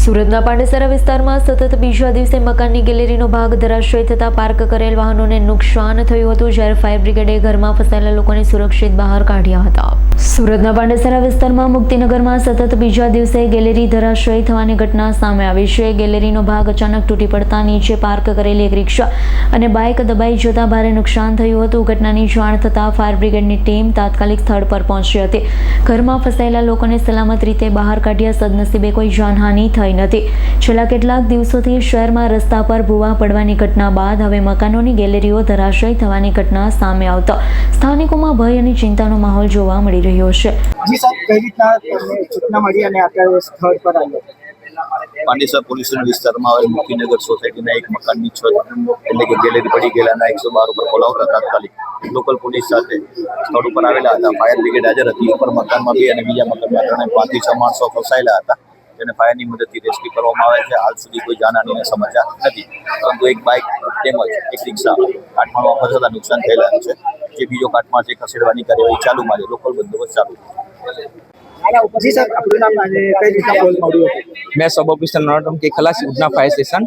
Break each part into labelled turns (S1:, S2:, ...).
S1: સુરતના પાંડેસરા વિસ્તારમાં સતત બીજા દિવસે મકાનની ગેલેરીનો ભાગ ધરાશયી થતા પાર્ક કરેલ વાહનોને નુકસાન થયું હતું, જ્યારે ફાયર બ્રિગેડે ઘરમાં ફસાયેલા લોકોને સુરક્ષિત બહાર કાઢ્યા હતા. સુરતના પાંડેસરા વિસ્તારમાં મુક્તિનગરમાં સતત બીજા દિવસે ગેલેરી ધરાશયી થવાની ઘટના સામે આવી છે. ગેલેરીનો ભાગ અચાનક તૂટી પડતા નીચે પાર્ક કરેલી એક રિક્ષા અને બાઇક દબાઈ જતા ભારે નુકસાન થયું હતું. ઘટનાની જાણ થતાં ફાયર બ્રિગેડની ટીમ તાત્કાલિક સ્થળ પર પહોંચી હતી. ઘરમાં ફસાયેલા લોકોને સલામત રીતે બહાર કાઢ્યા. સદનસીબે કોઈ જાનહાનિ થઈ નથી. છેલ્લા કેટલાક દિવસોથી શહેરમાં રસ્તા પર ભૂવા પડવાની ઘટના બાદ હવે મકાનોની ગેલેરીઓ ધરાશયી થવાની ઘટના સામે આવતા સ્થાનિકોમાં ભય અને ચિંતાનો માહોલ જોવા મળી રહ્યો છે.
S2: જી સાહેબ, કઈ રીતના તમને સૂચના મળી અને અત્યારે સ્થળ પર આવ્યો?
S3: પાંડેસરા પોલીસ વિસ્તારમાં આવેલ મુક્તિનગર સોસાયટીના એક મકાનની છત એટલે કે ગેલેરી પડી ગયેલાના 112 ઉપર કોલ આવતા તાત્કાલિક લોકલ પોલીસ સાથે સ્થળ ઉપર આવેલા હતા. ફાયર બ્રિગેડ હાજર હતી. ઉપર મકાનમાં 2 અને બીજા મકાનમાં 5 થી 6 માણસો ફસાયેલા હતા, જેને ફાયરની મદદથી રેસ્ક્યુ કરવામાં આવે છે. હાલ સુધી કોઈ જાનહાનિના સમાચાર નથી, પરંતુ એક બાઇક તેમજ એક રિક્ષા કાટમાળમાં ફસાતા નુકસાન થયેલા છે. જે બીજો કાટમાળ છે ખસેડવાની કાર્યવાહી ચાલુમાં છે. લોકલ બંદોબસ્ત ચાલુ છે.
S2: જી સાહેબ, આપણું નામ અને કઈ રીતના કોલ મળ્યો?
S4: मैं सब ऑफिसर नॉटम के खलास उजना फायर स्टेशन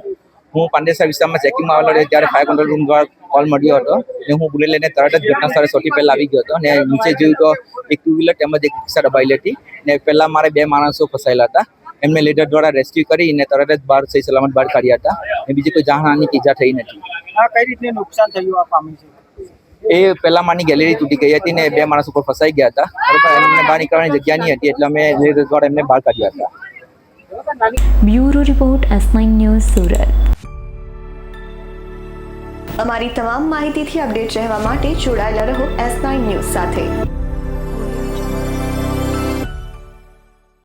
S4: હું પાંડેસરા વિસ્તારમાં ચેકિંગમાં આવેલો હતો ત્યારે ફાયર કંટ્રોલ રૂમ દ્વારા કોલ મળ્યો હતો ને હું બુલેટ લઈને તરત જ ઘટના સ્થળે સૌથી પહેલા આવી ગયો હતો ને નીચે જોયું તો એક 2 વ્હીલર તેમજ એક રિક્ષા દબાયેલી હતી ને પહેલાં મારે 2 માણસો ફસાયેલા હતા. એમને લીડર દ્વારા રેસ્ક્યુ કરીને તરત જ બહાર સહી સલામત બહાર કાઢ્યા હતા ને બીજી કોઈ જાનહાનિ કે ઈજા થઈ નથી.
S2: આ કઈ રીતે નુકસાન થયું આ પામ્યું છે?
S4: એ પહેલા માની ગેલેરી તૂટી ગઈ હતી ને 2 માણસ ઉપર ફસાઈ ગયા હતા. બરોબર, એમને બહાર નીકળવાની જગ્યા નહીં હતી એટલે અમે લીડર દ્વારા એમને બહાર કાઢ્યા હતા.
S1: Bureau report S9 news Surat.
S5: અમારી તમામ માહિતીથી અપડેટ રહેવા માટે જોડાયેલા રહો S9 ન્યૂઝ સાથે.